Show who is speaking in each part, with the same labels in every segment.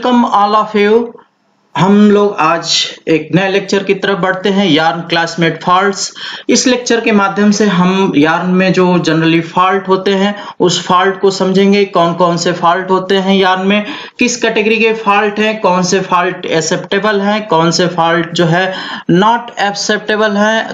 Speaker 1: Welcome all of you. हम लोग आज एक नए लेक्चर की तरफ बढ़ते हैं, यार्न क्लासमेट फॉल्ट्स। इस लेक्चर के माध्यम से हम यार्न में जो जनरली फॉल्ट होते हैं उस फॉल्ट को समझेंगे। कौन कौन से फॉल्ट होते हैं यार्न में, किस कैटेगरी के फॉल्ट हैं, कौन से फॉल्ट एक्सेप्टेबल हैं, कौन से फॉल्ट जो है नॉट एक्सेप्टेबल हैं,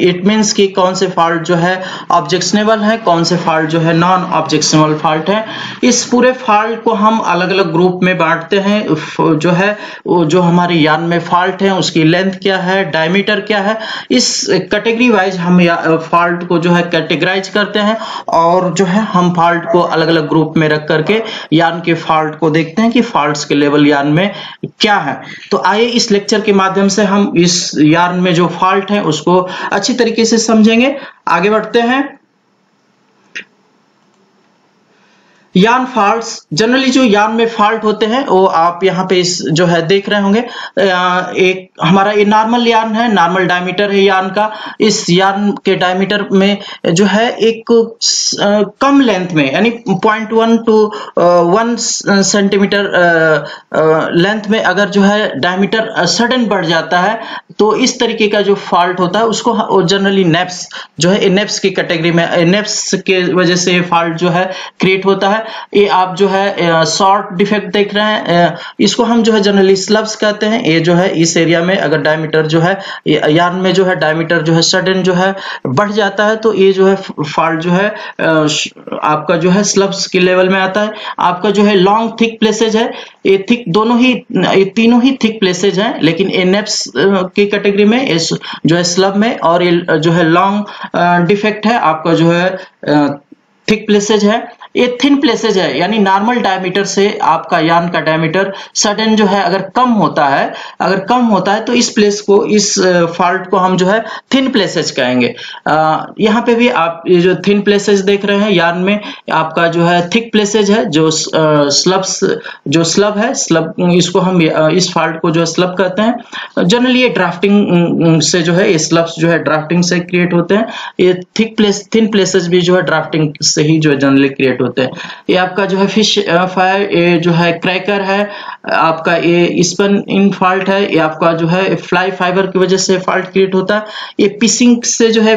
Speaker 1: इट मीन्स कि कौन से फॉल्ट जो है ऑब्जेक्शनेबल है, कौन से फॉल्ट जो है नॉन ऑब्जेक्शनेबल फॉल्ट है। इस पूरे फॉल्ट को हम अलग अलग ग्रुप में बांटते हैं। जो है जो हमारे यार्न में फॉल्ट है उसकी लेंथ क्या है, डायमीटर क्या है, इस कैटेगरी वाइज हम फॉल्ट को जो है कैटेगराइज करते हैं और जो है हम फॉल्ट को अलग अलग ग्रुप में रख करके यार्न के फॉल्ट को देखते हैं कि फॉल्ट्स के लेवल यार्न में क्या है। तो आइए इस लेक्चर के माध्यम से हम इस यार्न में जो फॉल्ट है उसको अच्छी तरीके से समझेंगे। आगे बढ़ते हैं। यार्न फॉल्ट्स, जनरली जो यार्न में फॉल्ट होते हैं वो आप यहाँ पे इस जो है देख रहे होंगे। एक हमारा ये नॉर्मल यार्न है, नॉर्मल डायमीटर है यार्न का। इस यार्न के डायमीटर में जो है एक कम लेंथ में यानी 0.1 to 1 सेंटीमीटर लेंथ में अगर जो है डायमीटर सडन बढ़ जाता है तो इस तरीके का जो फॉल्ट होता है उसको जनरली नेप्स जो है नेप्स की कैटेगरी में, नेप्स के वजह से ये फॉल्ट जो है क्रिएट होता है। ये आप जो है शॉर्ट डिफेक्ट देख रहे हैं, इसको हम जो है जनरली स्लब्स कहते हैं। ये जो है इस एरिया में अगर डायमीटर जो है यार्न में जो है डायमीटर जो है सडन जो है बढ़ जाता है तो ये जो है फॉल्ट जो है आपका जो है स्लब्स के लेवल में आता है। आपका जो है लॉन्ग थिक प्लेसेज है, ये थिक दोनों ही, ये तीनों ही थिक प्लेसेज हैं, लेकिन ये नेप्स की कैटेगरी में जो है स्लब में, और ये जो है लॉन्ग डिफेक्ट है आपका जो है थिक प्लेसेज है। ये थिन प्लेसेज है यानी नॉर्मल डायमीटर से आपका यार्न का डायमीटर सडन जो है अगर कम होता है तो इस प्लेस को, इस फॉल्ट को हम जो है थिन प्लेसेज कहेंगे। यहाँ पे भी आप ये जो थिन प्लेसेज देख रहे हैं यार्न में, आपका जो है थिक प्लेसेज है जो स्लब है, स्लब इसको हम इस फॉल्ट को जो है स्लब कहते हैं। जनरली ये ड्राफ्टिंग से जो है ये स्लब्स जो है ड्राफ्टिंग से क्रिएट होते हैं। ये थिन प्लेसेज भी जो है ड्राफ्टिंग से ही जो है जनरली क्रिएट होते हैं। ये आपका जो है फिश फायर, ये जो है क्रैकर है आपका, ये स्पन इन फॉल्ट है, ये आपका जो है फ्लाई फाइबर की वजह से फॉल्ट क्रिएट होता है। ये पिसिंग से जो है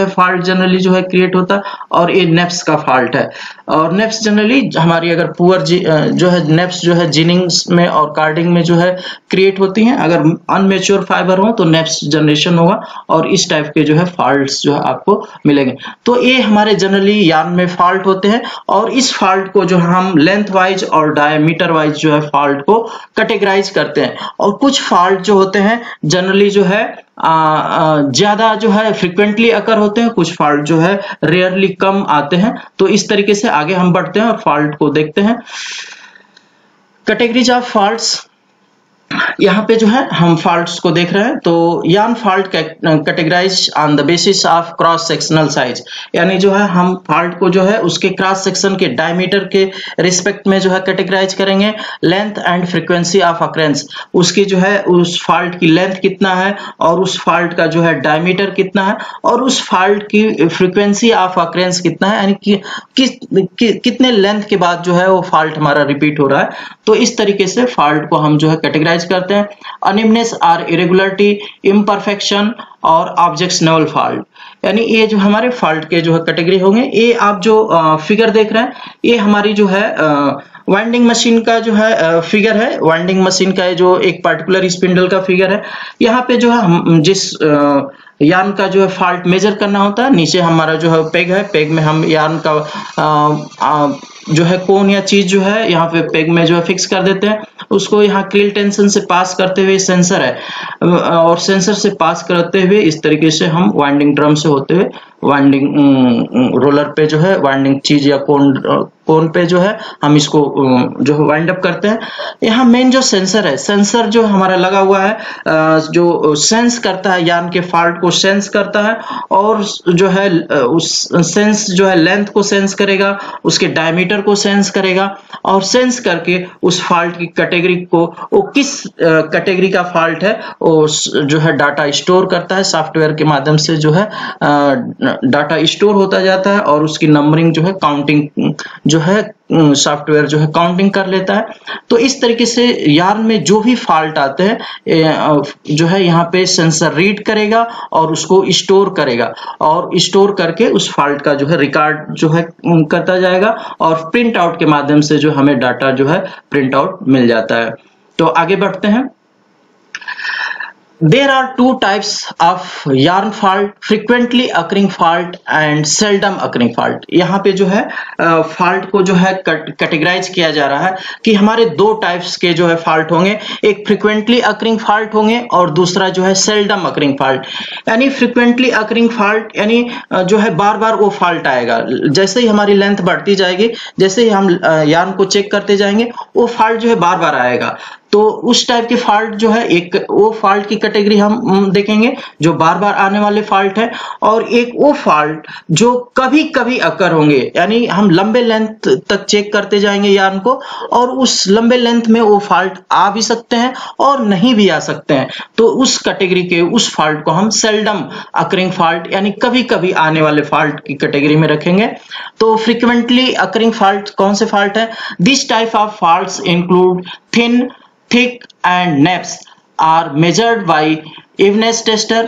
Speaker 1: फॉल्ट जनरली जो है क्रिएट होता है, और ये नेप्स का फॉल्ट है। और नेप्स जनरली हमारी अगर पुअर जो है नेप्स जो है जिनिंग्स में और कार्डिंग में जो है क्रिएट होती हैं। अगर अनमेच्योर फाइबर हो तो नेप्स जनरेशन होगा और इस टाइप के जो है फॉल्ट्स जो है आपको मिलेंगे। तो ये हमारे जनरली यार्न में फॉल्ट होते हैं और इस फॉल्ट को जो हम लेंथ वाइज और डायमीटर वाइज जो है फॉल्ट को कैटेगराइज करते हैं। और कुछ फॉल्ट जो होते हैं जनरली जो है ज्यादा जो है फ्रीक्वेंटली अकर होते हैं, कुछ फॉल्ट जो है रेयरली कम आते हैं। तो इस तरीके से आगे हम बढ़ते हैं और फॉल्ट को देखते हैं। कैटेगरीज ऑफ फॉल्ट्स, यहाँ पे जो है हम फॉल्ट्स को देख रहे हैं। तो yarn fault categorize on the basis of cross sectional size, यानी जो है हम फॉल्ट को जो है उसके क्रॉस सेक्शन के डायमीटर के रिस्पेक्ट में जो है कैटेगराइज करेंगे। Length and frequency of occurrence, उसकी जो है उस फॉल्ट की लेंथ कितना है और उस फॉल्ट का जो है डायमीटर कितना है और उस फॉल्ट की फ्रीक्वेंसी ऑफ अकरेंस कितना है, यानी कि कितने लेंथ के बाद जो है वो फॉल्ट हमारा रिपीट हो रहा है। तो इस तरीके से फॉल्ट को हम जो है कैटेगराइज करते हैं। अनिमनेस और इरेगुलरिटी, इम्परफेक्शन और ऑब्जेक्शनेबल फॉल्ट, यानी ये जो हमारे फॉल्ट के जो है कैटेगरी होंगे। ये आप जो फिगर देख रहे हैं ये हमारी जो है वाइंडिंग मशीन का जो है फिगर है। वाइंडिंग मशीन का जो एक पर्टिकुलर स्पिंडल का फिगर है। यहाँ पे जो है हम जिस यार्न का जो है फॉल्ट मेजर करना होता है, नीचे हमारा जो है पेग है, पेग में हम यार्न का जो है कोन या चीज जो है यहाँ पे पेग में जो है फिक्स कर देते हैं। उसको यहाँ क्रिल टेंशन से पास करते हुए सेंसर है और सेंसर से पास करते हुए इस तरीके से हम वाइंडिंग ड्रम से होते हुए वाइंडिंग रोलर पे जो है वाइंडिंग चीज या कोन पे जो है हम इसको जो है वाइंड अप करते हैं। यहाँ मेन जो सेंसर है, सेंसर जो हमारा लगा हुआ है, जो सेंस करता है यार्न के फॉल्ट को सेंस करता है और जो है उस सेंस जो है लेंथ को सेंस करेगा, उसके डायमीटर को सेंस करेगा और सेंस करके उस फॉल्ट की कैटेगरी को, वो किस कैटेगरी का फॉल्ट है वो जो है डाटा स्टोर करता है। सॉफ्टवेयर के माध्यम से जो है डाटा स्टोर होता जाता है और उसकी नंबरिंग जो है काउंटिंग जो है सॉफ्टवेयर जो है काउंटिंग कर लेता है। तो इस तरीके से यार्न में जो भी फॉल्ट आते हैं जो है यहाँ पे सेंसर रीड करेगा और उसको स्टोर करेगा, और स्टोर करके उस फॉल्ट का जो है रिकॉर्ड जो है करता जाएगा, और प्रिंट आउट के माध्यम से जो हमें डाटा जो है प्रिंट आउट मिल जाता है। तो आगे बढ़ते हैं। There are two types of yarn fault: frequently occurring fault and seldom occurring fault। यहाँ पे जो है फॉल्ट को जो है कैटेगराइज किया जा रहा है कि हमारे दो टाइप्स के जो है फॉल्ट होंगे, एक फ्रिक्वेंटली अकरिंग फॉल्ट होंगे और दूसरा जो है सेल्डम अकरिंग फॉल्ट। यानी फ्रिक्वेंटली अकरिंग फॉल्ट यानी जो है बार बार वो फॉल्ट आएगा, जैसे ही हमारी लेंथ बढ़ती जाएगी, जैसे ही हम यार्न को चेक करते जाएंगे, वो फॉल्ट जो है बार बार आएगा। तो उस टाइप के फॉल्ट जो है, एक वो फॉल्ट की कैटेगरी हम देखेंगे जो बार बार आने वाले फॉल्ट है, और एक वो फॉल्ट जो कभी कभी अकर होंगे, यानी हम लंबे लेंथ तक चेक करते जाएंगे यार्न को, और उस लंबे लेंथ में वो फॉल्ट आ भी सकते हैं और नहीं भी आ सकते हैं। तो उस कैटेगरी के उस फॉल्ट को हम सेल्डम अकरिंग फॉल्ट यानी कभी कभी आने वाले फॉल्ट की कैटेगरी में रखेंगे। तो फ्रीक्वेंटली अकरिंग फॉल्ट कौन से फॉल्ट है? This type of faults include thin, thick and naps are measured by evenness tester.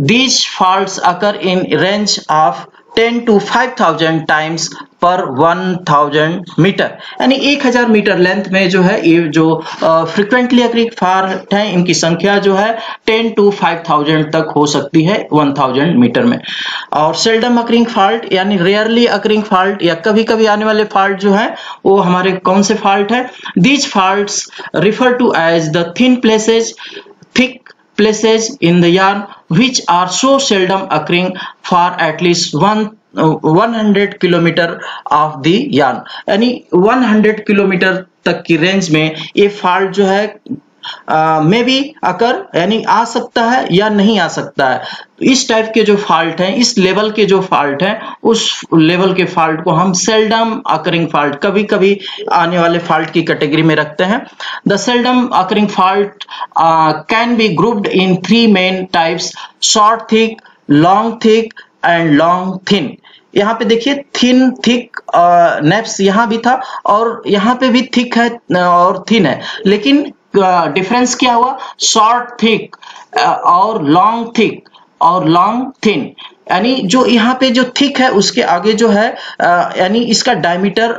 Speaker 1: These faults occur in range of 10 to 5000 times per 1000 metre, यानी 1000 मीटर लेंथ में जो है ये जो फ्रिक्वेंटली अकरिंग फॉल्ट है, इनकी संख्या जो है 10 to 5000 तक हो सकती है 1000 मीटर में। और सेल्डम अकरिंग फॉल्ट यानी रेयरली अकरिंग फॉल्ट या कभी कभी आने वाले फॉल्ट जो है वो हमारे कौन से फॉल्ट है? These faults refer to as the thin places, thick places in the yarn which are so seldom occurring for at least 100 kilometre of the yarn। यानी 100 किलोमीटर तक की रेंज में ये फॉल्ट जो है मे बी अकर यानी आ सकता है या नहीं आ सकता है। इस टाइप के जो फॉल्ट हैं, इस लेवल के जो फॉल्ट हैं, उस लेवल के फॉल्ट को हम सेल्डम अकरिंग फॉल्ट, कभी कभी आने वाले फॉल्ट की कैटेगरी में रखते हैं। The seldom occurring fault can be grouped in 3 main types: short thick, long thick and long thin. यहाँ पे देखिए थिन, थिक, नेप्स यहाँ भी था और यहाँ पे भी थिक है और थिन है, लेकिन डिफरेंस क्या हुआ? शॉर्ट थिक और लॉन्ग थिक और लॉन्ग थिन। यानी जो यहाँ पे जो थिक है उसके आगे जो है यानी इसका डायमीटर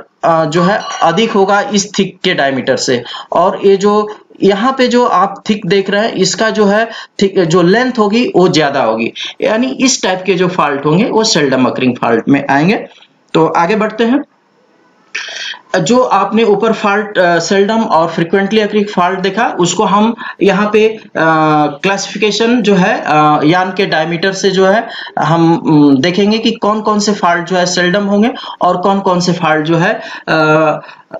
Speaker 1: जो है अधिक होगा इस थिक के डायमीटर से, और ये जो यहाँ पे जो आप थिक देख रहे हैं इसका जो है थिक जो लेंथ होगी वो ज्यादा होगी। यानी इस टाइप के जो फॉल्ट होंगे वो सेल्डम अकरिंग फॉल्ट में आएंगे। तो आगे बढ़ते हैं। जो आपने ऊपर फॉल्ट सेल्डम और फ्रीक्वेंटली अकरिंग फॉल्ट देखा, उसको हम यहाँ पे क्लासिफिकेशन जो है यार्न के डायमीटर से जो है हम देखेंगे कि कौन कौन से फॉल्ट जो है सेल्डम होंगे और कौन कौन से फॉल्ट जो है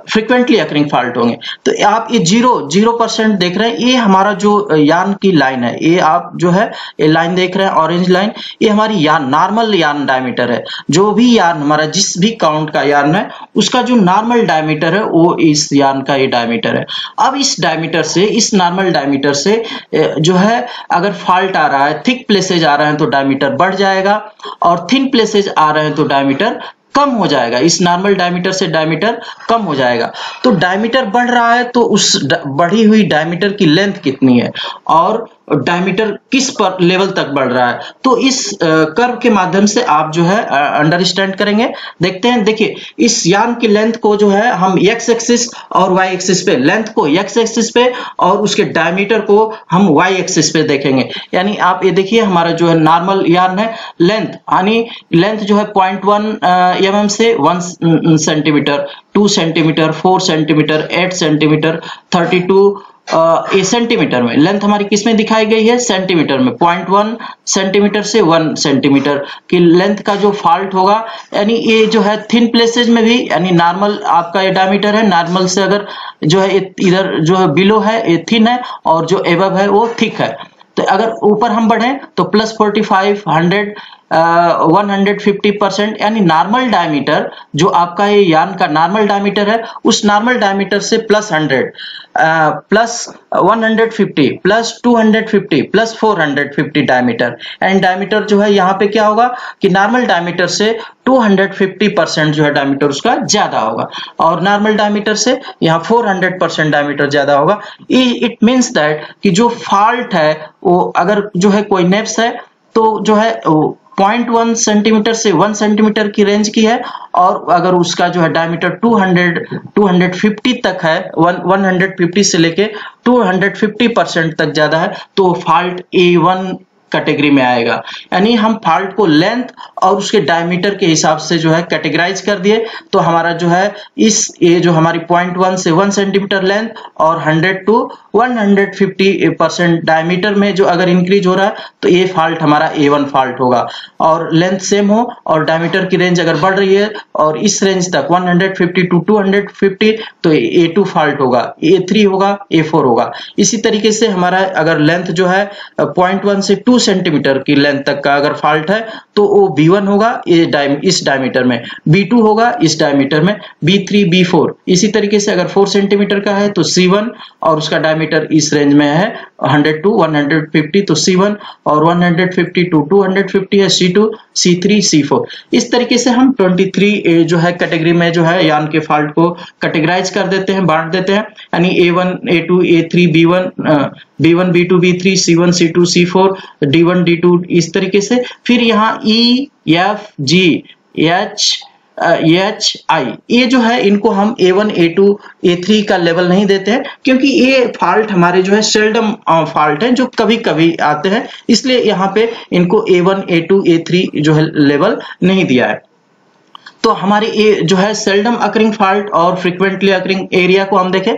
Speaker 1: फ्रीक्वेंटली अकरिंग फॉल्ट होंगे। तो आप ये 0% देख रहे हैं, ये हमारा जो यार्न की लाइन है, ये आप जो है ये लाइन देख रहे हैं ऑरेंज लाइन, ये हमारी यार्न नॉर्मल यार्न डायमीटर है। जो भी यार्न हमारा जिस भी काउंट का यार्न है उसका जो नॉर्मल डायमीटर है वो इस यार्न का ये डायमीटर है। अब इस डायमीटर से, इस नॉर्मल डायमीटर से जो है अगर फॉल्ट आ रहा है, थिक प्लेसेज आ रहे हैं तो डायमीटर बढ़ जाएगा, और थिन प्लेसेज आ रहे हैं तो डायमीटर कम हो जाएगा। इस नॉर्मल डायमीटर से डायमीटर कम हो जाएगा। तो डायमीटर बढ़ रहा है तो उस बढ़ी हुई डायमीटर की लेंथ कितनी है और डायमीटर किस पर लेवल तक बढ़ रहा है, तो इस कर्व के माध्यम से आप जो है अंडरस्टैंड करेंगे। देखते हैं, देखिए इस यार्न की लेंथ को जो है हम एक्स एक्सिस और वाई एक्सिस पे, लेंथ को एक्स एक्सिस पे और उसके डायमीटर को हम वाई एक्सिस पे देखेंगे। यानी आप ये देखिए हमारा जो है नॉर्मल यार्न है, लेंथ यानी लेंथ जो है 0.1 mm से 1 सेंटीमीटर, 2 सेंटीमीटर, 4 सेंटीमीटर, 8 सेंटीमीटर, 32 ये सेंटीमीटर में लेंथ हमारी किस में दिखाई गई है? सेंटीमीटर में। 0.1 सेंटीमीटर से 1 सेंटीमीटर की लेंथ का जो फॉल्ट होगा, यानी ये जो है थिन प्लेसेज में भी, यानी नॉर्मल आपका ये डायमीटर है, नॉर्मल से अगर जो है इधर जो है बिलो है ये थिन है और जो एबव है वो थिक है। तो अगर ऊपर हम बढ़े तो +45, 100 150%, यानी नॉर्मल डायमीटर जो आपका ये यान का नॉर्मल डायमीटर है, उस नॉर्मल डायमीटर से plus 100 plus 150 plus 250 plus 450 diameter, and diameter जो है यहाँ पे क्या होगा कि नॉर्मल डायमीटर से 250% जो है डायमीटर उसका ज्यादा होगा, और नॉर्मल डायमीटर से यहाँ 400% डायमीटर ज्यादा होगा। इट मीन्स दैट कि जो फॉल्ट है वो अगर जो है कोई नेप्स है तो जो है 0.1 सेंटीमीटर से 1 सेंटीमीटर की रेंज की है, और अगर उसका जो है डायमीटर 250 तक है, 150 से लेके 250% तक ज्यादा है, तो फॉल्ट A1 कैटेगरी में आएगा। यानी हम फॉल्ट को लेंथ और उसके डायमीटर के हिसाब से जो है कैटेगराइज कर दिए, तो हमारा जो है ये जो हमारी 0.1 से 1 सेंटीमीटर लेंथ और 100 to 150% डायमीटर में जो अगर इंक्रीज हो रहा है तो ये फॉल्ट हमारा A1 फॉल्ट होगा, और लेंथ सेम हो और डायमीटर की रेंज अगर बढ़ रही है और इस रेंज तक 150 to 250 तो A2 फॉल्ट होगा, A3 होगा, A4 होगा। इसी तरीके से हमारा अगर लेंथ जो है 0.1 से 2 सेंटीमीटर की लेंथ तक का अगर फॉल्ट है तो वो B1 होगा इस डायमीटर में, B2 होगा इस डायमीटर में, B3 B4। इसी तरीके से अगर 4 सेंटीमीटर का है तो C1 और उसका डायमीटर इस रेंज में है 100 to 150 तो C1, और 150 to 250 है C2, C3 C4। इस तरीके से हम 23 जो है कैटेगरी में जो है यान के फॉल्ट को कैटेगराइज कर देते हैं, बांट देते हैं, यानी A1 A2 A3 B1 B1 B2 B3 C1 C2 C4 D1 D2 इस तरीके से। फिर यहाँ E F G H I ये जो है इनको हम A1 A2 A3 का लेवल नहीं देते हैं, क्योंकि ये फॉल्ट हमारे जो है सेल्डम फॉल्ट है जो कभी कभी आते हैं, इसलिए यहाँ पे इनको A1 A2 A3 जो है लेवल नहीं दिया है। तो हमारे ये जो है सेल्डम अकरिंग फॉल्ट और फ्रीक्वेंटली अकरिंग एरिया को हम देखें,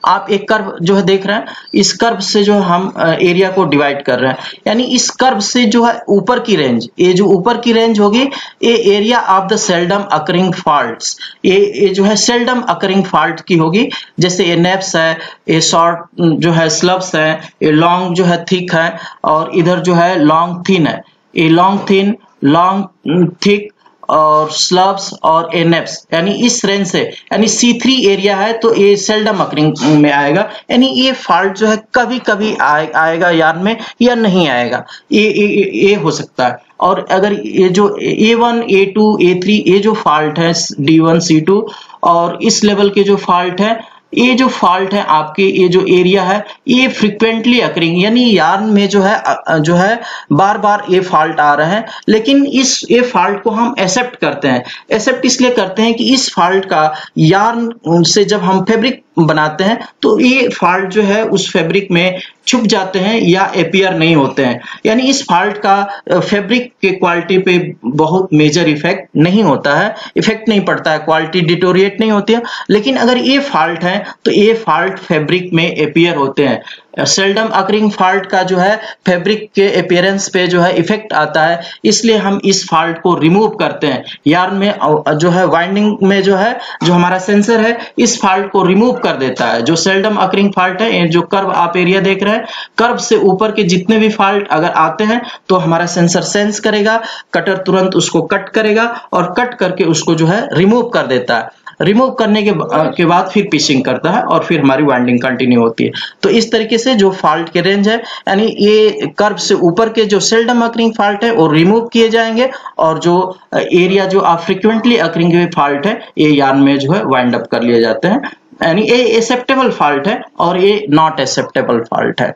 Speaker 1: आप एक कर्व जो है देख रहे हैं, इस कर्व से जो हम एरिया को डिवाइड कर रहे हैं, यानी इस कर्व से जो है ऊपर की रेंज, ये जो ऊपर की रेंज होगी ये area of the seldom occurring faults, ये जो है सेल्डम अकरिंग फॉल्ट की होगी। जैसे ये नेप्स है, ये शॉर्ट जो है स्लब्स है, ये लॉन्ग जो है थिक है, और इधर जो है लॉन्ग थिन है, ये लॉन्ग थिन लॉन्ग थिक और स्लब्स और एनेप्स, यानी इस रेंज से, यानी C3 एरिया है तो ये सेल्डम अकरिंग में आएगा, यानी ये फॉल्ट जो है कभी कभी आएगा यान में या नहीं आएगा, ये हो सकता है। और अगर ये जो A1 A2 A3 ये जो फॉल्ट है D1 C2 और इस लेवल के जो फॉल्ट है, ये जो फॉल्ट है आपके, ये जो एरिया है ये फ्रीक्वेंटली अकरिंग, यानी यार्न में जो है बार बार ये फॉल्ट आ रहे हैं, लेकिन ये फॉल्ट को हम एक्सेप्ट करते हैं। एक्सेप्ट इसलिए करते हैं कि इस फॉल्ट का यार्न से जब हम फैब्रिक बनाते हैं तो ये फॉल्ट जो है उस फैब्रिक में छुप जाते हैं या अपीयर नहीं होते हैं, यानी इस फॉल्ट का फैब्रिक के क्वालिटी पे बहुत मेजर इफेक्ट नहीं होता है, इफेक्ट नहीं पड़ता है, क्वालिटी डिटोरिएट नहीं होती है। लेकिन अगर ये फॉल्ट है तो ये फॉल्ट फैब्रिक में अपीयर होते हैं। सेल्डम अकरिंग फॉल्ट का जो है फैब्रिक के अपीयरेंस पे जो है इफेक्ट आता है, इसलिए हम इस फॉल्ट को रिमूव करते हैं। यार्न में जो है वाइंडिंग में जो है जो हमारा सेंसर है इस फॉल्ट को रिमूव कर देता है। जो सेल्डम अकरिंग फॉल्ट है, जो कर्व आप एरिया देख रहे हैं, कर्व से ऊपर के जितने भी फॉल्ट अगर आते हैं तो हमारा सेंसर सेंस करेगा, कटर तुरंत उसको कट करेगा और कट करके उसको जो है रिमूव कर देता है। रिमूव करने के बाद फिर पिचिंग करता है और फिर हमारी वाइंडिंग कंटिन्यू होती है। तो इस तरीके से जो फॉल्ट के रेंज है, यानी ये कर्व से ऊपर के जो सेल्डम अकरिंग फॉल्ट है वो रिमूव किए जाएंगे, और जो एरिया जो आप फ्रीक्वेंटली अकरिंग फॉल्ट है ये यार्न में जो है वाइंड अप कर लिए जाते हैं, यानी ये एक्सेप्टेबल फॉल्ट है और ये नॉट एक्सेप्टेबल फॉल्ट है।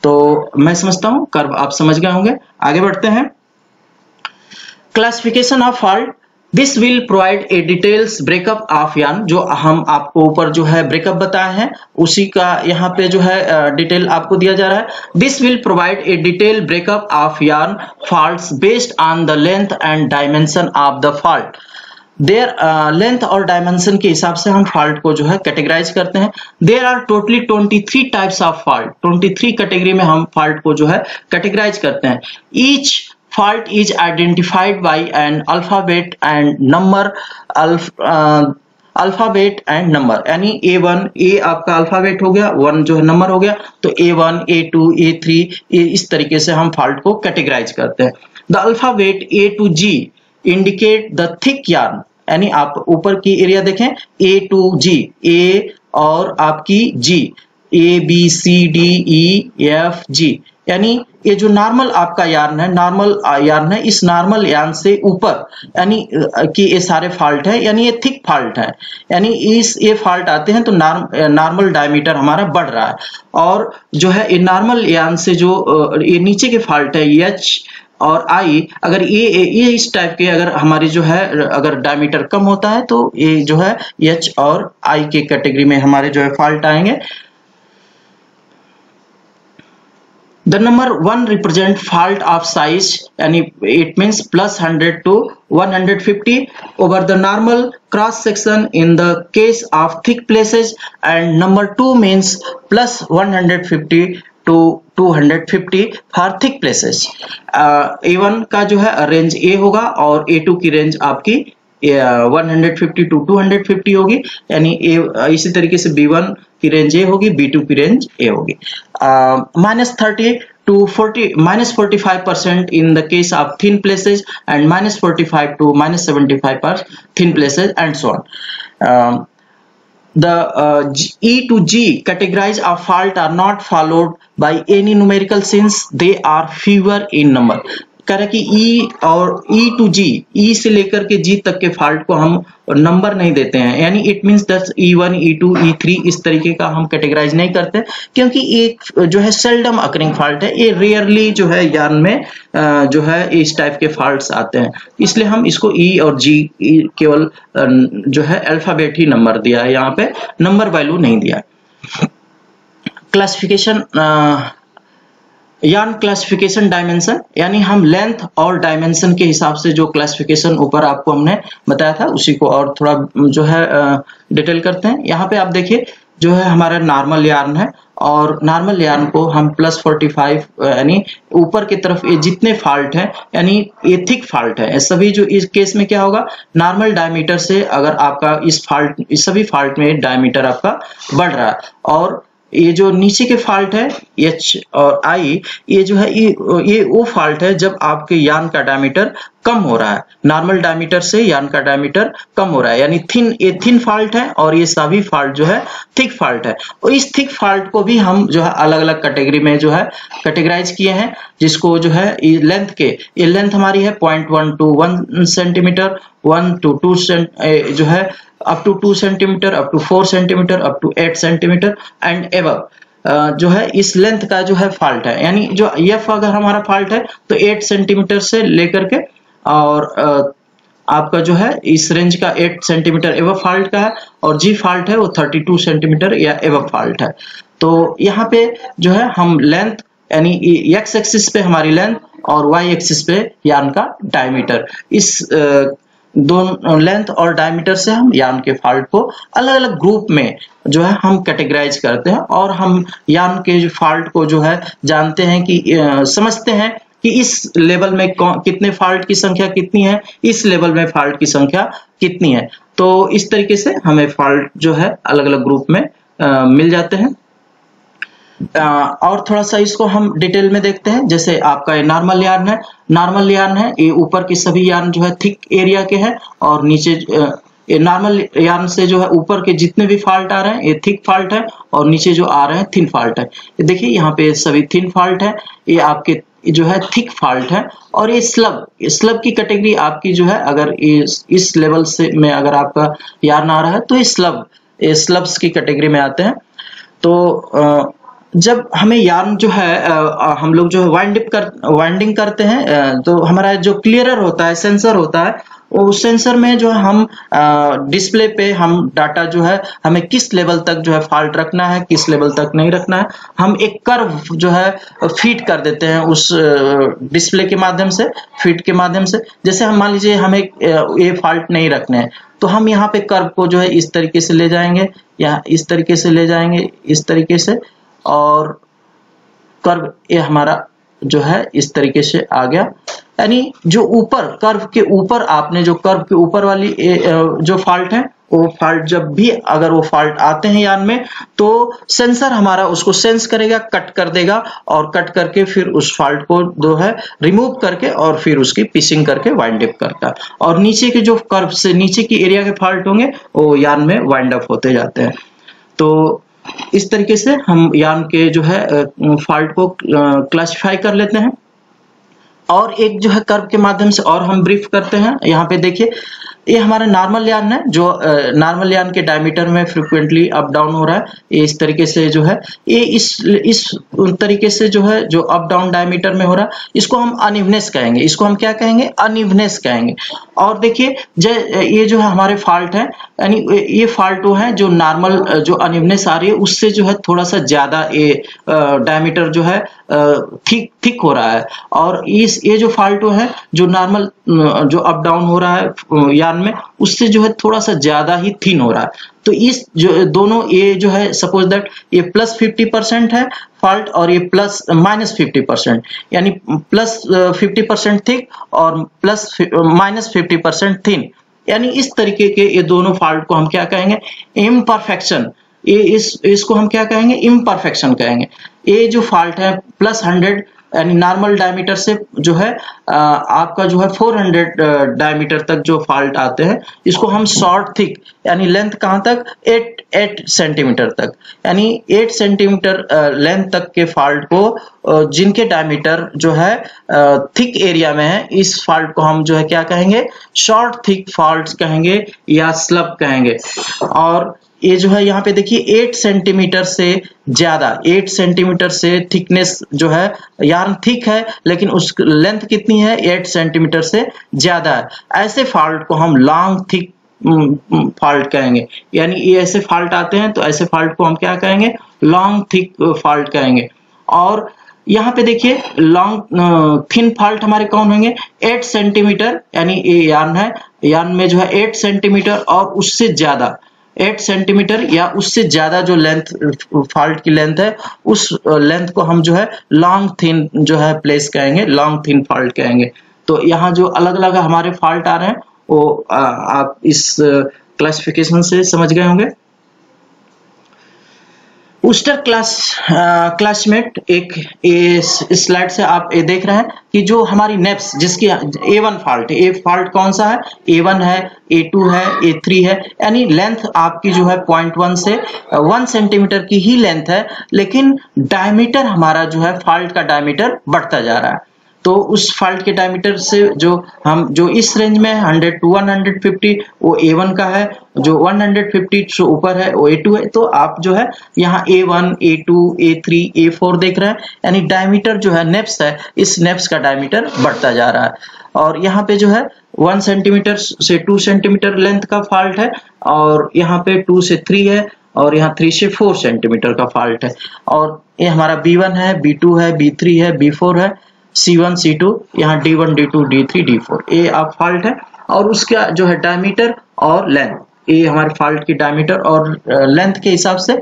Speaker 1: तो मैं समझता हूं कर्व आप समझ गए होंगे। आगे बढ़ते हैं। Classification of fault, this will provide a details breakup of yarn, जो हम आपको ऊपर जो है ब्रेकअप बताए हैं उसी का यहाँ पे जो है डिटेल आपको दिया जा रहा है। This will provide a detail breakup of yarn faults based on the length and dimension of the fault. There length और डायमेंशन के हिसाब से हम फॉल्ट को जो है कैटेगराइज करते हैं। There are totally 23 types of fault, 23 category में हम फॉल्ट को जो है कैटेगराइज करते हैं। Each fault is identified by an alphabet and number alphabet and number, यानी A1 ए आपका अल्फाबेट हो गया, 1 जो है नंबर हो गया, तो A1 A2 A3 इस तरीके से हम फॉल्ट को कैटेगराइज करते हैं। The alphabet A to G indicate the thick yarn, यानी आप ऊपर की एरिया देखें A to G, A और आपकी G, ABCDEFG, यानी ये जो नॉर्मल आपका यार्न है, नॉर्मल यार्न है, इस नॉर्मल यार्न से ऊपर यानी कि ये सारे फॉल्ट है, यानी ये थिक फॉल्ट है, यानी इस ये फॉल्ट आते हैं तो नॉर्मल डायमीटर हमारा बढ़ रहा है। और जो है ये नॉर्मल यार्न से जो ये नीचे के फॉल्ट है H और I, अगर ये इस टाइप के अगर हमारी जो है अगर डायमीटर कम होता है तो ये जो है H और I के कैटेगरी में हमारे जो है फॉल्ट आएंगे। The number 1 represent fault of size, and it means plus 100 to 150 over the normal cross section in the case of thick places, and number 2 means plus 150 to 250 for thick places. A1 का जो है range A होगा और A2 की range आपकी 150 to 250 होगी, यानी इसी तरीके से B1 की रेंज A होगी, B2 की रेंज A होगी। -30 to 45% in the case of thin places, and -45 to -75 for thin places, and so on. The E to G categories of fault are not followed by any numerical since they are fewer in number. कह रहा है कि E और E to G, E से लेकर के G तक के फॉल्ट को हम नंबर नहीं देते हैं, यानी it means that E1 E2 E3 इस तरीके का हम कैटेगराइज नहीं करते, क्योंकि एक जो है सेल्डम अकरिंग फॉल्ट है, ये रेयरली जो है यार्न में जो है इस टाइप के फॉल्ट्स आते हैं, इसलिए हम इसको E और G केवल जो है अल्फाबेट ही नंबर दिया है, यहाँ पे नंबर वैल्यू नहीं दिया। क्लासिफिकेशन यार्न क्लासिफिकेशन डायमेंशन, यानी हम लेंथ और डायमेंशन के हिसाब से जो क्लासिफिकेशन ऊपर आपको हमने बताया था उसी को और थोड़ा जो है डिटेल करते हैं। यहाँ पे आप देखिए जो है हमारा नॉर्मल यार्न है, और नॉर्मल यार्न को हम +45 यानी ऊपर की तरफ ये जितने फॉल्ट हैं, यानी ये थिक फॉल्ट है, सभी जो इस केस में क्या होगा, नॉर्मल डायमीटर से अगर आपका इस सभी फॉल्ट में डायमीटर आपका बढ़ रहा है, और ये जो नीचे के फॉल्ट है H और I, ये जो है ये वो फॉल्ट है जब आपके यार्न का डायमीटर कम हो रहा है, नॉर्मल डायमीटर से यार्न का डायमीटर कम हो रहा है, यानी ये थिन फॉल्ट है और ये सभी फॉल्ट जो है थिक फॉल्ट है। और इस थिक फॉल्ट को भी हम जो है अलग अलग कैटेगरी में जो है कैटेगराइज किए हैं, जिसको जो है लेंथ के, ये लेंथ हमारी है 0.1 to 1 सेंटीमीटर, 1 to 2 जो है up to 2 centimetre, up to 4 centimetre, up to 8 centimetre and above जो है इस लेंथ का जो है फॉल्ट है, यानी जो F अगर हमारा फॉल्ट है तो 8 सेंटीमीटर से लेकर के और आपका जो है इस रेंज का 8 सेंटीमीटर एबव फॉल्ट का है, और G फॉल्ट है वो 32 सेंटीमीटर या एबव फॉल्ट है। तो यहाँ पे जो है हम लेंथ यानी X एक्सिस पे हमारी लेंथ और Y एक्सिस पे यार्न का डायमीटर, इस दोनों लेंथ और डायमीटर से हम यार्न के फॉल्ट को अलग अलग ग्रुप में जो है हम कैटेगराइज करते हैं, और हम यार्न के फॉल्ट को जो है जानते हैं कि समझते हैं कि इस लेवल में कितने फॉल्ट की संख्या कितनी है, इस लेवल में फॉल्ट की संख्या कितनी है। तो इस तरीके से हमें फॉल्ट जो है अलग अलग ग्रुप में मिल जाते हैं। और थोड़ा सा इसको हम डिटेल में देखते हैं। जैसे आपका ये नॉर्मल यार्न है, ये ऊपर की सभी यार्न जो है थिक एरिया के हैं, और नीचे ये नॉर्मल यार्न से जो है ऊपर के जितने भी फॉल्ट आ रहे हैं ये थिक फॉल्ट है, और नीचे जो आ रहे हैं थिन फॉल्ट है। ये देखिए यहाँ पे सभी थिन फॉल्ट है, ये आपके जो है थिक फॉल्ट है, और ये स्लब की कैटेगरी आपकी जो है अगर इस लेवल से में अगर आपका यार्न आ रहा है तो ये स्लब्स की कैटेगरी में आते हैं। तो जब हमें यार्न जो है हम लोग जो है वाइंडिंग करते हैं, तो हमारा जो क्लियरर होता है, सेंसर होता है, उस सेंसर में जो है हम डिस्प्ले पे हम डाटा जो है हमें किस लेवल तक जो है फॉल्ट रखना है, किस लेवल तक नहीं रखना है, हम एक कर्व जो है फीड कर देते हैं उस डिस्प्ले के माध्यम से, फीड के माध्यम से। जैसे हम मान लीजिए हमें ये फॉल्ट नहीं रखने हैं, तो हम यहाँ पे कर्व को जो है इस तरीके से ले जाएंगे, या इस तरीके से ले जाएंगे, इस तरीके से, और कर्व ये हमारा जो है इस तरीके से आ गया। यानी जो ऊपर कर्व के ऊपर आपने जो कर्व के ऊपर वाली जो फॉल्ट है वो फाल्ट जब भी अगर वो फाल्ट आते हैं यान में, तो सेंसर हमारा उसको सेंस करेगा, कट कर देगा, और कट करके फिर उस फाल्ट को जो है रिमूव करके और फिर उसकी पिचिंग करके वाइंड अप करता है। और नीचे के जो कर्व से नीचे की एरिया के फाल्ट होंगे वो यान में वाइंड अप होते जाते हैं। तो इस तरीके से हम यान के जो है फाल्ट को क्लासिफाई कर लेते हैं। और एक जो है कर्व के माध्यम से और हम ब्रीफ करते हैं। यहाँ पे देखिए, ये हमारा नॉर्मल यान है, जो नॉर्मल यान के डायमीटर में फ्रिक्वेंटली अप डाउन हो रहा है। ये इस तरीके से जो है, ये इस तरीके से जो है, जो अप डाउन डायमीटर में हो रहा है, इसको हम अनइवनेस कहेंगे। इसको हम क्या कहेंगे? अनइवनेस कहेंगे। और देखिए, ये जो है हमारे फाल्ट है, यानी ये फाल्ट वो है जो नॉर्मल जो अनइवनेस आ रही है उससे जो है थोड़ा सा ज्यादा ये डायमीटर जो है थिक हो रहा है। और ये जो फाल्ट है जो नॉर्मल जो अप डाउन हो रहा है यान में, उससे जो है थोड़ा सा ज्यादा ही थिन हो रहा है। तो इस जो दोनों, ये जो है सपोज दैट ये प्लस 50% है फाल्ट, और ये प्लस माइनस 50%, यानी प्लस 50% थिक और प्लस माइनस 50% थिन, यानी इस तरीके के ये दोनों फाल्ट को हम क्या कहेंगे? इम्परफेक्शन। ये इसको हम क्या कहेंगे? इम्परफेक्शन कहेंगे। ये जो फाल्ट है प्लस 100 यानी नॉर्मल डायमीटर से जो है आपका जो है 400 डायमीटर तक जो फाल्ट आते हैं, इसको हम शॉर्ट थिक, यानी लेंथ कहाँ तक? 8 सेंटीमीटर तक, यानी 8 सेंटीमीटर लेंथ तक के फाल्ट को जिनके डायमीटर जो है थिक एरिया में है, इस फाल्ट को हम जो है क्या कहेंगे? शॉर्ट थिक फाल्ट कहेंगे या स्लब कहेंगे। और ये जो है यहाँ पे देखिए 8 सेंटीमीटर से ज्यादा, 8 सेंटीमीटर से थिकनेस जो है, यार्न थिक है लेकिन उस लेंथ कितनी है? 8 सेंटीमीटर से ज्यादा है। ऐसे फाल्ट को हम लॉन्ग थिक फाल्ट कहेंगे। यानी ये ऐसे फाल्ट आते हैं तो ऐसे फाल्ट को हम क्या कहेंगे? लॉन्ग थिक फाल्ट कहेंगे। और यहाँ पे देखिए लॉन्ग थिन फाल्ट हमारे कौन होंगे? 8 सेंटीमीटर, यानी ये यार्न है, यार्न में जो है 8 सेंटीमीटर और उससे ज्यादा, 8 सेंटीमीटर या उससे ज्यादा जो लेंथ फाल्ट की लेंथ है, उस लेंथ को हम जो है लॉन्ग थिन जो है प्लेस कहेंगे, लॉन्ग थिन फाल्ट कहेंगे। तो यहाँ जो अलग अलग हमारे फाल्ट आ रहे हैं वो आप इस क्लासिफिकेशन से समझ गए होंगे। उस्टर क्लासमेट एक इस स्लाइड से आप ये देख रहे हैं कि जो हमारी नेप्स जिसकी A1 फाल्ट है, ये फाल्ट कौन सा है? A1 है, A2 है, A3 है, यानी लेंथ आपकी जो है 0.1 से 1 सेंटीमीटर की ही लेंथ है, लेकिन डायमीटर हमारा जो है फाल्ट का डायमीटर बढ़ता जा रहा है। तो उस फाल्ट के डायमीटर से जो इस रेंज में 100 to 150 वो A1 का है, जो 150 से ऊपर है वो A2 है। तो आप जो है यहाँ A1, A2, A3, A4 देख रहे हैं, यानी डायमीटर जो है नेप्स है, इस नेप्स का डायमीटर बढ़ता जा रहा है। और यहाँ पे जो है 1 सेंटीमीटर से 2 सेंटीमीटर लेंथ का फाल्ट है, और यहाँ पे 2 से 3 है, और यहाँ 3 से 4 सेंटीमीटर का फाल्ट है। और ये हमारा B1 है, B2 है, B3 है, B4 है, C1, C2, यहाँ D1, D2, D3, D4 ये आप फाल्ट है। और उसका जो है डायमीटर और लेंथ, ये हमारे फाल्ट की डायमीटर और लेंथ के हिसाब से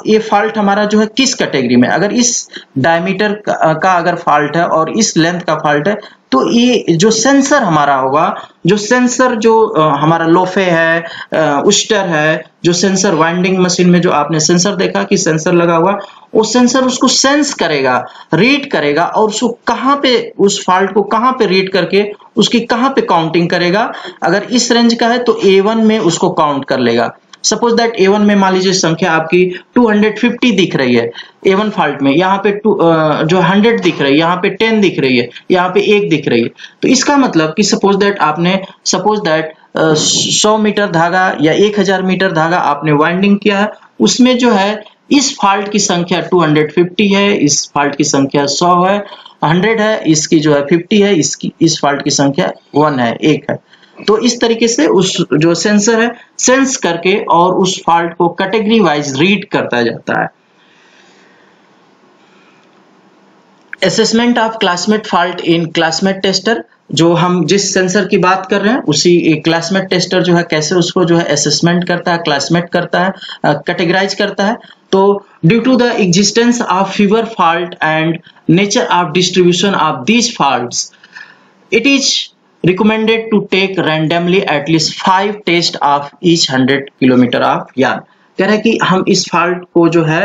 Speaker 1: ये फाल्ट हमारा जो है किस कैटेगरी में, अगर इस डायमीटर का अगर फाल्ट है और इस लेंथ का फाल्ट है, तो ये जो सेंसर हमारा होगा, जो सेंसर जो हमारा लोफे है, उस्टर है, जो सेंसर वाइंडिंग मशीन में जो आपने सेंसर देखा कि सेंसर लगा हुआ, वो सेंसर उसको सेंस करेगा, रीड करेगा, और उसको कहाँ पे, उस फाल्ट को कहाँ पे रीड करके उसकी कहाँ पे काउंटिंग करेगा। अगर इस रेंज का है तो A1 में उसको काउंट कर लेगा। सपोज दैट A1 में मान लीजिए संख्या आपकी 250 दिख रही है A1 फाल्ट में, यहाँ पे जो 100 दिख रही है, यहाँ पे 10 दिख रही है, यहाँ पे 1 दिख रही है। तो इसका मतलब कि सपोज दैट 100 मीटर धागा या 1000 मीटर धागा आपने वाइंडिंग किया है, उसमें जो है इस फाल्ट की संख्या 250 है, इस फाल्ट की संख्या 100 है, 100 है, इसकी जो है 50 है, इस फाल्ट की संख्या 1 है, 1 है। तो इस तरीके से उस जो सेंसर है सेंस करके और उस फाल्ट को कैटेगरी वाइज रीड करता जाता है। Assessment of classmate fault in classmate tester, जो हम जिस सेंसर की बात कर रहे हैं उसी क्लासमेट टेस्टर जो है कैसे उसको जो है असेसमेंट करता है, क्लासमेट करता है, कैटेगराइज करता है। तो due to the existence of fewer fault and nature of distribution of these faults, it is recommended to take randomly at least 5 tests of each 100 kilometre of yarn. कह रहा है कि हम इस फॉल्ट को जो है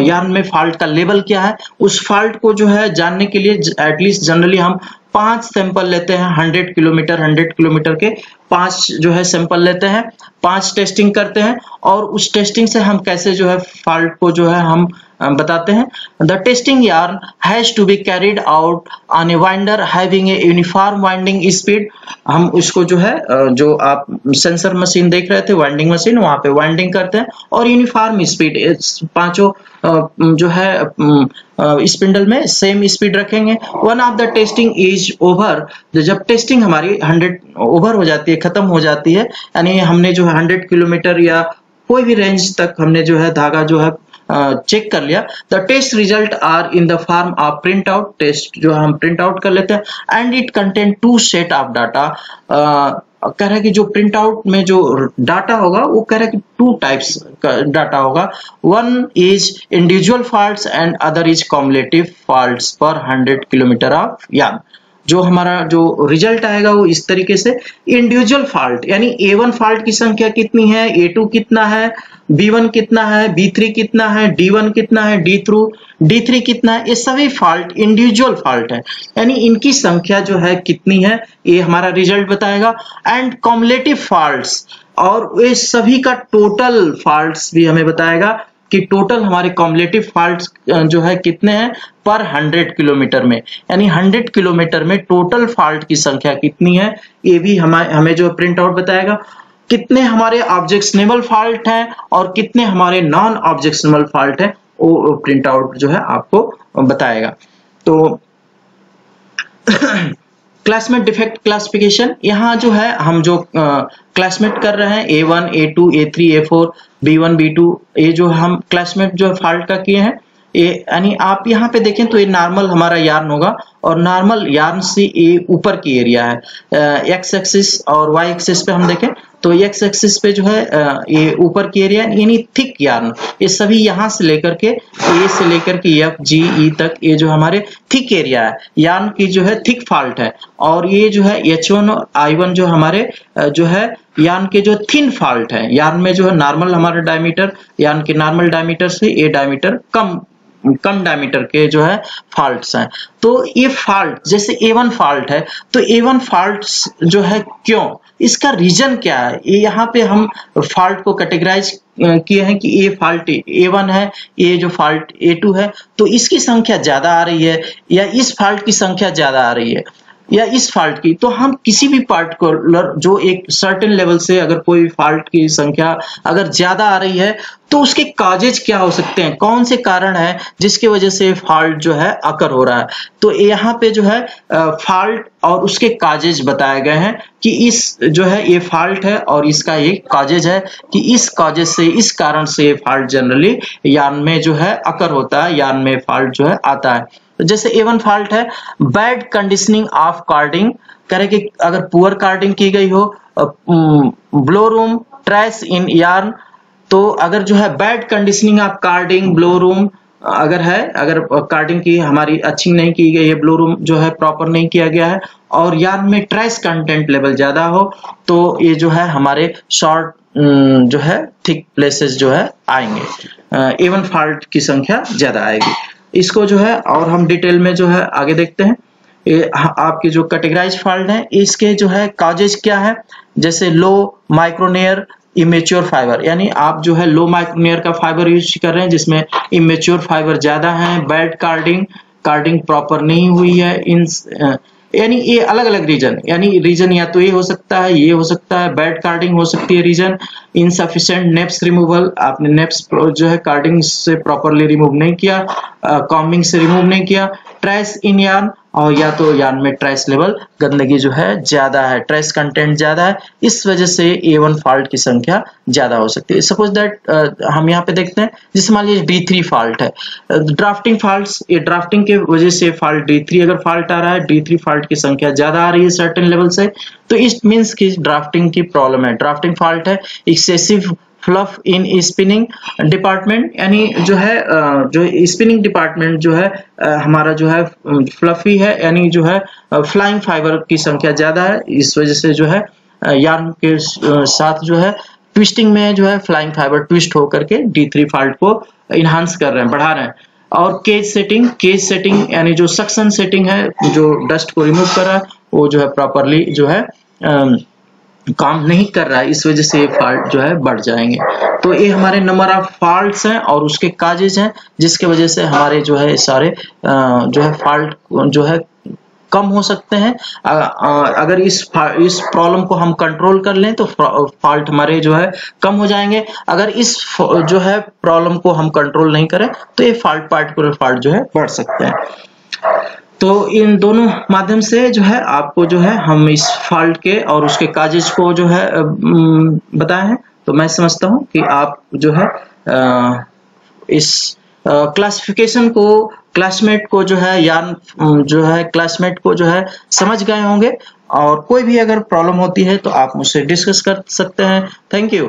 Speaker 1: यार्न में फॉल्ट का लेवल क्या है, उस फॉल्ट को जो है जानने के लिए एटलीस्ट जनरली हम 5 सैंपल लेते हैं। 100 किलोमीटर के 5 जो है सैंपल लेते हैं, 5 टेस्टिंग करते हैं और उस टेस्टिंग से हम कैसे जो है फॉल्ट को जो है हम बताते हैं। The testing yarn has to be carried out on a winder having a uniform winding speed. हम उसको जो है जो आप सेंसर मशीन देख रहे थे, वाइंडिंग मशीन, वहां पे वाइंडिंग करते हैं और यूनिफॉर्म स्पीड पांचों जो है स्पिंडल में सेम स्पीड रखेंगे। One of the testing is over, जब टेस्टिंग हमारी 100 ओवर हो जाती है, खत्म हो जाती है, यानी हमने जो है 100 किलोमीटर या कोई भी रेंज तक हमने जो है धागा जो है चेक कर लिया। The test result are in the form of print out, test जो हम प्रिंट आउट कर लेते हैं। And it contain 2 set of data. कह रहा है कि जो प्रिंट आउट में जो डाटा होगा वो कह रहा है कि 2 टाइप्स का डाटा होगा। One is individual faults and other is cumulative faults पर 100 किलोमीटर ऑफ यार्न। जो हमारा जो रिजल्ट आएगा वो इस तरीके से, इंडिविजुअल फॉल्ट यानी A1 फॉल्ट की संख्या कितनी है, A2 कितना है, B1 कितना है, B3 कितना है, D1 कितना है, D3 कितना है, ये सभी फॉल्ट इंडिविजुअल फॉल्ट है, यानी इनकी संख्या जो है कितनी है ये हमारा रिजल्ट बताएगा। एंड कॉम्युलेटिव फॉल्ट्स, और ये सभी का टोटल फॉल्ट्स भी हमें बताएगा कि टोटल हमारे कॉम्युलेटिव फॉल्ट्स जो है कितने हैं पर 100 किलोमीटर में, यानी 100 किलोमीटर में टोटल फॉल्ट की संख्या कितनी है ये भी हमें जो प्रिंट आउट बताएगा। कितने हमारे ऑब्जेक्शनेबल फॉल्ट हैं और कितने हमारे नॉन ऑब्जेक्शनेबल फॉल्ट हैं वो प्रिंट आउट जो है आपको बताएगा। तो क्लासमेट डिफेक्ट क्लासिफिकेशन, यहाँ जो है हम जो क्लासमेट कर रहे हैं A1, A2, A3, A4, B1, B2, ये जो हम क्लासमेट जो फॉल्ट का किए हैं, ये यानी आप यहाँ पे देखें तो ये नॉर्मल हमारा यार्न होगा और नॉर्मल यार्न से ये ऊपर की एरिया है। एक्स एक्सिस और वाई एक्सिस पे हम देखें तो एक्स एक्सिस पे जो है ये ऊपर की एरिया यानी थिक यार्न, ये सभी यहाँ से लेकर के ए से लेकर के F G E तक ये जो हमारे थिक एरिया है, यार्न की जो है थिक फॉल्ट है। और ये जो है H1 और I1 जो हमारे जो है यार्न के जो थिन फॉल्ट है, यार्न में जो है नॉर्मल हमारा डायमीटर, यार्न के नॉर्मल डायमीटर से ये डायमीटर कम डायमीटर के जो है फॉल्ट्स हैं। तो ये फॉल्ट जैसे A1 फॉल्ट है तो A1 फॉल्ट्स जो है क्यों, इसका रीजन क्या है, ये यहाँ पे हम फॉल्ट को कैटेगराइज किए हैं कि ये फॉल्ट A1 है, ये जो फॉल्ट A2 है, तो इसकी संख्या ज्यादा आ रही है या इस फॉल्ट की संख्या ज्यादा आ रही है या इस फॉल्ट की। तो हम किसी भी पार्टिकुलर जो एक सर्टेन लेवल से अगर कोई फॉल्ट की संख्या अगर ज्यादा आ रही है तो उसके काजेज क्या हो सकते हैं, कौन से कारण है जिसकी वजह से फॉल्ट जो है अकर हो रहा है। तो यहाँ पे जो है फॉल्ट और उसके काजेज बताए गए हैं कि इस जो है ये फॉल्ट है और इसका ये काजेज है कि इस काजेज से, इस कारण से फॉल्ट जनरली यार्न में जो है अकर होता है, यार्न में फॉल्ट जो है आता है। जैसे A1 फॉल्ट है बैड कंडीशनिंग ऑफ कार्डिंग, कह रहे कि अगर पुअर कार्डिंग की गई हो, ब्लो रूम, ट्रेस इन यार्न, तो अगर जो है bad conditioning of carding, blow room अगर है, अगर कार्डिंग की हमारी अच्छी नहीं की गई है, ब्लो रूम जो है प्रॉपर नहीं किया गया है और यार्न में ट्रेस कंटेंट लेवल ज्यादा हो, तो ये जो है हमारे शॉर्ट जो है थिक प्लेसेस जो है आएंगे, A1 फॉल्ट की संख्या ज्यादा आएगी। इसको जो है और हम डिटेल में जो है आगे देखते हैं। ये आपके जो कैटेगराइज फॉल्ट है इसके जो है काजेज क्या है, जैसे लो माइक्रोनेयर इमेच्योर फाइबर, यानी आप जो है लो माइक्रोनेयर का फाइबर यूज कर रहे हैं जिसमें इमेच्योर फाइबर ज्यादा है, बैड कार्डिंग प्रॉपर नहीं हुई है, इन यानी ये अलग अलग रीजन, यानी रीजन या तो ये हो सकता है, ये हो सकता है, बैड कार्डिंग हो सकती है रीजन, इनसफिशिएंट नेप्स रिमूवल, आपने नेप्स जो है कार्डिंग से प्रॉपरली रिमूव नहीं किया, कॉम्बिंग से रिमूव नहीं किया, ट्रेस इन यार्न, और या तो यार्न में ट्रेस लेवल गंदगी जो है ज्यादा है, ट्रेस कंटेंट ज्यादा है, इस वजह से A1 फॉल्ट की संख्या ज्यादा हो सकती है। सपोज दैट हम यहाँ पे देखते हैं जिस मान लीजिए D3 फॉल्ट है, ड्राफ्टिंग फॉल्ट्स, ये ड्राफ्टिंग के वजह से फॉल्ट D3 अगर फॉल्ट आ रहा है, D3 फॉल्ट की संख्या ज्यादा आ रही है सर्टेन लेवल से, तो इट मींस कि ड्राफ्टिंग की प्रॉब्लम है, ड्राफ्टिंग फॉल्ट है, एक्सेसिव फ्लफ इन स्पिनिंग डिपार्टमेंट, यानी जो है जो स्पिनिंग डिपार्टमेंट जो है हमारा जो है फ्लफी है, यानी जो है फ्लाइंग फाइबर की संख्या ज्यादा है, इस वजह से जो है यार्न के साथ जो है ट्विस्टिंग में जो है फ्लाइंग फाइबर ट्विस्ट होकर के D3 फॉल्ट को इनहांस कर रहे हैं, बढ़ा रहे हैं। और केज सेटिंग यानी जो सक्शन सेटिंग है, जो डस्ट को रिमूव कर रहा है, वो जो है प्रॉपरली जो है काम नहीं कर रहा है, इस वजह से ये फॉल्ट जो है बढ़ जाएंगे। तो ये हमारे नंबर ऑफ फॉल्ट्स हैं और उसके काजेज हैं, जिसके वजह से हमारे जो है सारे जो है फॉल्ट जो है कम हो सकते हैं। अगर इस प्रॉब्लम को हम कंट्रोल कर लें तो फॉल्ट हमारे जो है कम हो जाएंगे। अगर इस जो है प्रॉब्लम को हम कंट्रोल नहीं करें तो ये पार्टिकुलर फॉल्ट जो है बढ़ सकते हैं। तो इन दोनों माध्यम से जो है आपको जो है हम इस फॉल्ट के और उसके काजेज को जो है बताए हैं। तो मैं समझता हूं कि आप जो है इस क्लासिफिकेशन को क्लासमेट को जो है यार्न जो है क्लासमेट को जो है समझ गए होंगे, और कोई भी अगर प्रॉब्लम होती है तो आप मुझसे डिस्कस कर सकते हैं। Thank you.